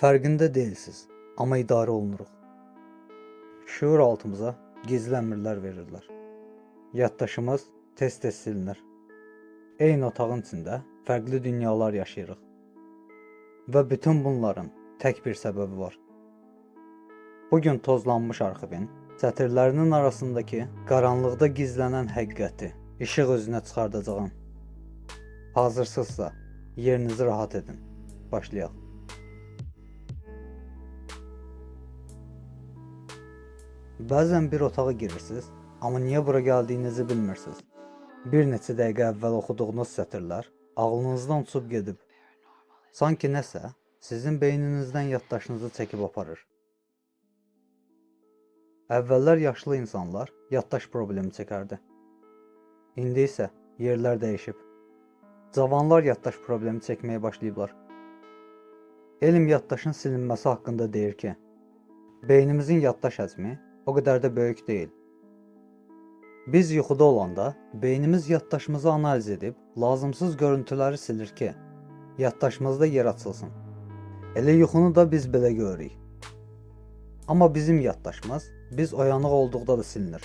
Fərqində deyilsiz, amma idarə olunuruq. Şuur altımıza gizli əmrlər verirlər. Yaddaşımız tez-tez silinir. Eyni otağın içində fərqli dünyalar yaşayırıq. Və bütün bunların tək bir səbəbi var. Bugün tozlanmış arxivin sətirlərinin arasındakı qaranlıqda gizlənən həqiqəti işıq üzünə çıxardacağam. Hazırsızsa yerinizi rahat edin. Başlayaq. Bəzən bir otağa girirsiniz, amma niyə bura gəldiyinizi bilmirsiniz. Bir neçə dəqiqə əvvəl oxuduğunuz sətirlər ağlınızdan uçub gedib. Sanki nəsə sizin beyninizdən yaddaşınızı çəkib aparır. Əvvəllər yaşlı insanlar yaddaş problemi çəkərdi. İndi isə yerlər dəyişib. Cavanlar yaddaş problemi çəkməyə başlayıblar. Elm yaddaşın silinməsi haqqında deyir ki, beynimizin yaddaş həcmi o qədər də böyük deyil. Biz yuxuda olanda beynimiz yaddaşımızı analiz edib lazımsız görüntüləri silir ki, yaddaşımızda yer açılsın. Elə yuxunu da biz belə görürük. Amma bizim yaddaşımız biz oyanıq olduqda da silinir.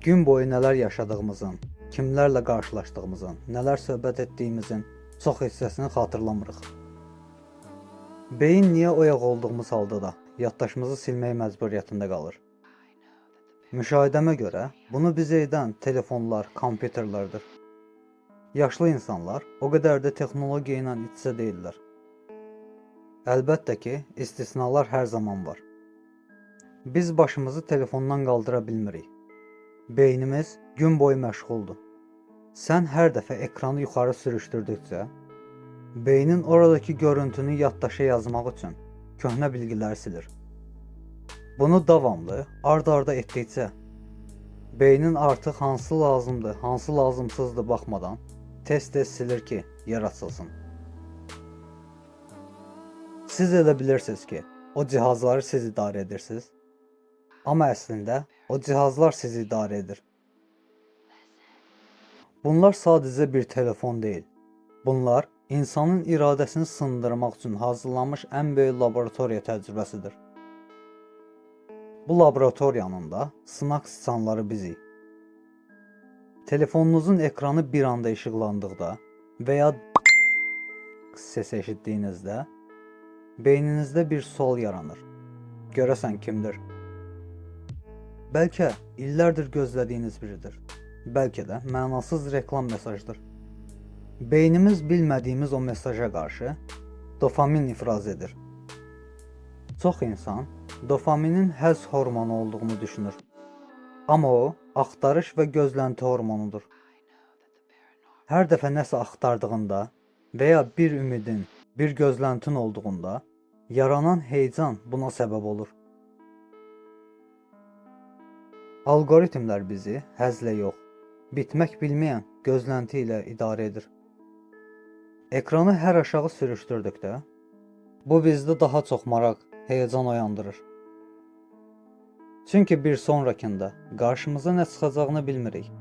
Gün boyu nələr yaşadığımızın, kimlərlə qarşılaşdığımızın, nələr söhbət etdiyimizin çox hissəsini xatırlamırıq. Beyin niyə oyaq olduğumuz halda da yaddaşımızı silmək məcburiyyətində qalır? Müşahidəmə görə bunu bizə edən telefonlar, kompüterlərdir. Yaşlı insanlar o qədər də texnologiya ilə iç-içə deyirlər. Əlbəttə ki, istisnalar hər zaman var. Biz başımızı telefondan qaldıra bilmirik. Beynimiz gün boyu məşğuldur. Sən hər dəfə ekranı yuxarı sürüşdürdükcə, beynin oradakı görüntünü yaddaşa yazmaq üçün köhnə bilgiləri silir. Bunu davamlı, ard-arda etdikcə, beynin artıq hansı lazımdır, hansı lazımsızdır baxmadan tez-tez silir ki, yer açılsın. Siz elə bilirsiniz ki, o cihazları siz idarə edirsiniz. Amma əslində o cihazlar sizi idarə edir. Bunlar sadəcə bir telefon deyil. Bunlar insanın iradəsini sındırmaq üçün hazırlanmış ən böyük laboratoriya təcrübəsidir. Bu laboratoriyanın da sınaq siçanları bizik. Telefonunuzun ekranı bir anda işıqlandıqda və ya səs eşitdiyinizdə beyninizdə bir sual yaranır. Görəsən kimdir? Bəlkə illərdir gözlədiyiniz biridir. Bəlkə də mənasız reklam mesajdır. Beynimiz bilmədiyimiz o mesaja qarşı dopamin ifraz edir. Çox insan dopaminin həzz hormonu olduğunu düşünür. Amma o, axtarış və gözlənti hormonudur. Hər dəfə nəsə axtardığında və ya bir ümidin, bir gözləntin olduğunda yaranan heyecan buna səbəb olur. Algoritmlər bizi həzlə yox, bitmək bilməyən gözlənti ilə idarə edir. Ekranı hər aşağı sürüşdürdükdə, bu bizdə daha çox maraq, heyecan oyandırır. Çünki bir sonrakında qarşımıza nə çıxacağını bilmirik.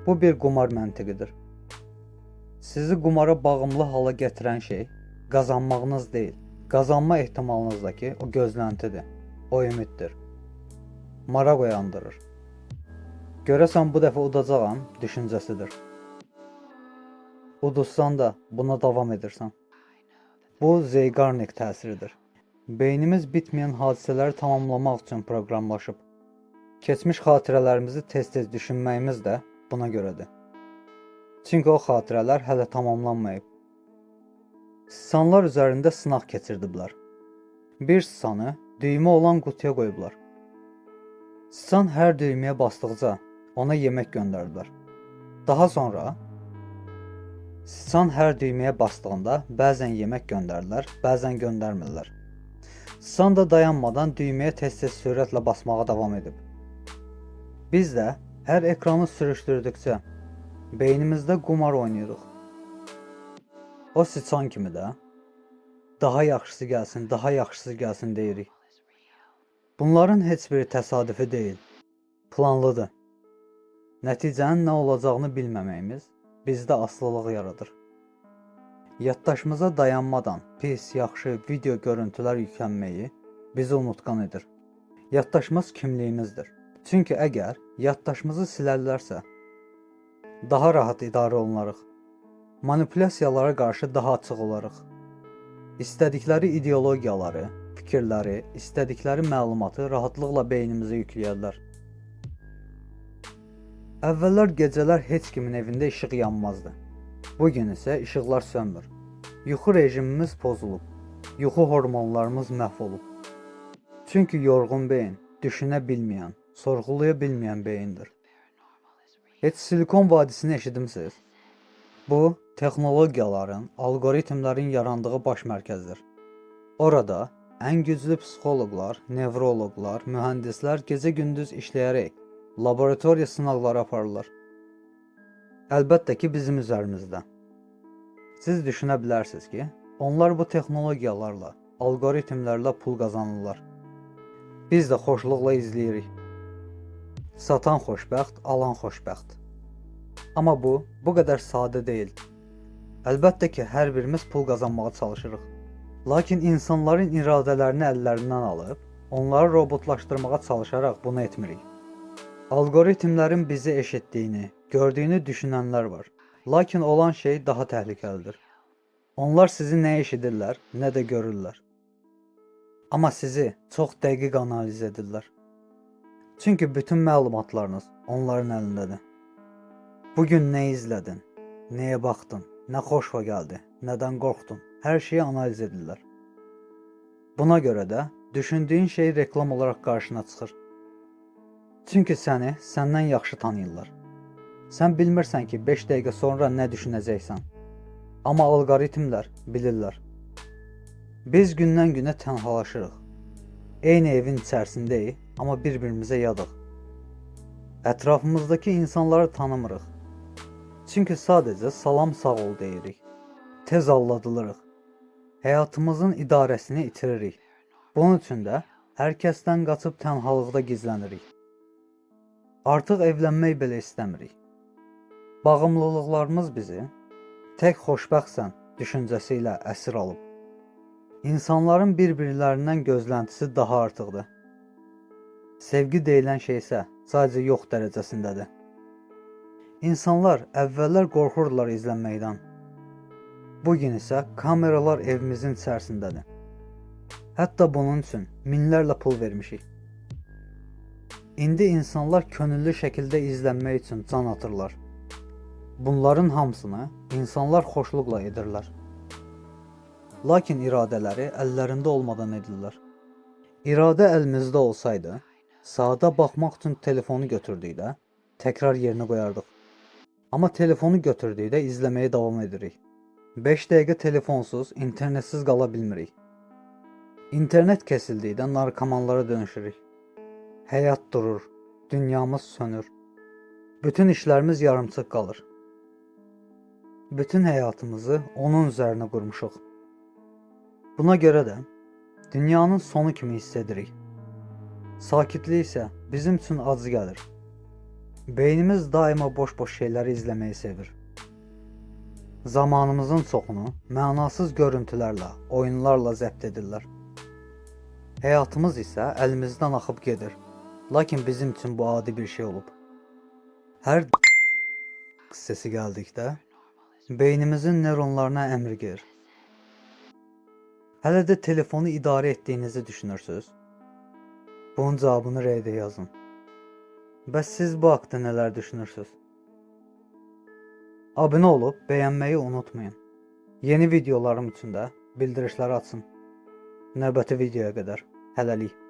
Bu bir qumar məntiqidir. Sizi qumara bağımlı hala gətirən şey qazanmağınız deyil, qazanma ehtimalınızdakı o gözləntidir, o ümiddir. Maraq oyandırır. Görəsən bu dəfə udacağam düşüncəsidir. Uduzsan da buna davam edirsən. Bu Zeigarnik təsiridir. Beynimiz bitməyən hadisələri tamamlamaq üçün proqramlaşıb. Keçmiş xatirələrimizi tez-tez düşünməyimiz də buna görədir. Çünki o xatirələr hələ tamamlanmayıb. Siçanlar üzərində sınaq keçirdiblər. Bir siçanı düymə olan qutuya qoyublar. Siçan hər düyməyə basdıqca ona yemək göndərdilər. Daha sonra siçan hər düyməyə bastığında bəzən yemək göndərdilər, bəzən göndərmirlər. Siçan da dayanmadan düyməyə tez-tez sürətlə basmağa davam edib. Biz də hər ekranı sürüşdürdükcə beynimizdə qumar oynayırıq. O siçan kimi də daha yaxşısı gəlsin, daha yaxşısı gəlsin deyirik. Bunların heç biri təsadüfi deyil, planlıdır. Nəticənin nə olacağını bilməməyimiz bizdə asılılıq yaradır. yaddaşımıza dayanmadan pis, yaxşı video görüntülər yüklənməyi bizi unutqan edir. Yaddaşımız kimliyimizdir. Çünki əgər yaddaşımızı silərlərsə, daha rahat idarə olunarıq. Manipulyasiyalara qarşı daha açıq olarıq. İstədikləri ideologiyaları, fikirləri, istədikləri məlumatı rahatlıqla beynimizə yükləyərlər. Əvvəllər gecələr heç kimin evində işıq yanmazdı. Bugün isə işıqlar sönmür. Yuxu rejimimiz pozulub. Yuxu hormonlarımız məhv olub. Çünki yorğun beyin düşünə bilməyən, sorğulaya bilməyən beyindir. Heç Silikon vadisini eşidimsiz? Bu, texnologiyaların, algoritmlərin yarandığı baş mərkəzdir. Orada ən güclü psixoloqlar, nevroloqlar, mühəndislər gecə-gündüz işləyərək laboratoriya sınaqları aparırlar. Əlbəttə ki, bizim üzərimizdə. Siz düşünə bilərsiniz ki, onlar bu texnologiyalarla, algoritmlərlə pul qazanırlar. Biz də xoşluqla izləyirik. Satan xoşbəxt, alan xoşbəxt. Amma bu qədər sadə deyil. Əlbəttə ki, hər birimiz pul qazanmağa çalışırıq. Lakin insanların iradələrini əllərindən alıb, onları robotlaşdırmağa çalışaraq bunu etmirik. Algoritmlərin bizi eşitdiyini, gördüyünü düşünənlər var. Lakin olan şey daha təhlükəlidir. Onlar sizi nə eşidirlər, nə də görürlər. Amma sizi çox dəqiq analiz edirlər. Çünki bütün məlumatlarınız onların əlindədir. Bugün nə izlədin, nəyə baxdın, nə xoşuna gəldi, nədən qorxdun, hər şeyi analiz edirlər. Buna görə də düşündüyün şey reklam olaraq qarşına çıxır. Çünki səni səndən yaxşı tanıyırlar. Sən bilmirsən ki, 5 dəqiqə sonra nə düşünəcəksən. Amma algoritmlər bilirlər. Biz gündən-günə tənhalaşırıq. Eyni evin içərisindəyik, amma bir-birimizə yadıq. Ətrafımızdakı insanları tanımırıq. Çünki sadəcə salam sağ ol deyirik. Tez alladılırıq. Həyatımızın idarəsini itiririk. Bunun üçün də hər kəsdən qaçıb tənhalıqda gizlənirik. Artıq evlənmək belə istəmirik. Bağımlılıqlarımız bizi tək xoşbəxtsən düşüncəsi ilə əsir alıb. İnsanların bir-birlərindən gözləntisi daha artıqdır. Sevgi deyilən şey isə sadəcə yox dərəcəsindədir. İnsanlar əvvəllər qorxurdular izlənməkdən. Bugün isə kameralar evimizin içərisindədir. Hətta bunun üçün minlərlə pul vermişik. İndi insanlar könüllü şəkildə izlənmək üçün can atırlar. Bunların hamısını insanlar xoşluqla edirlər. Lakin iradələri əllərində olmadan edirlər. İradə əlimizdə olsaydı, saata baxmaq üçün telefonu götürdükdə təkrar yerinə qoyardıq. Amma telefonu götürdükdə izləməyə davam edirik. 5 dəqiqə telefonsuz, internetsiz qala bilmirik. İnternet kəsildikdə narkomanlara dönüşürük. Həyat durur, dünyamız sönür. Bütün işlərimiz yarımçıq qalır. Bütün həyatımızı onun üzərinə qurmuşuq. Buna görə də dünyanın sonu kimi hiss edirik. Sakitlik isə bizim üçün acı gəlir. Beynimiz daima boş-boş şeyləri izləməyi sevir. Zamanımızın çoxunu mənasız görüntülərlə, oyunlarla zəbt edirlər. Həyatımız isə əlimizdən axıb gedir. Lakin bizim üçün bu adi bir şey olub. Hər səsi gəldikdə beynimizin nöronlarına əmr gedir. Hələ də telefonu idarə etdiyinizi düşünürsünüz. Bunun cavabını rəydə yazın. Bəs siz bu haqda nələr düşünürsünüz? Abunə olub bəyənməyi unutmayın. Yeni videolarım üçün də bildirişləri açın. Növbəti videoya qədər hələlik.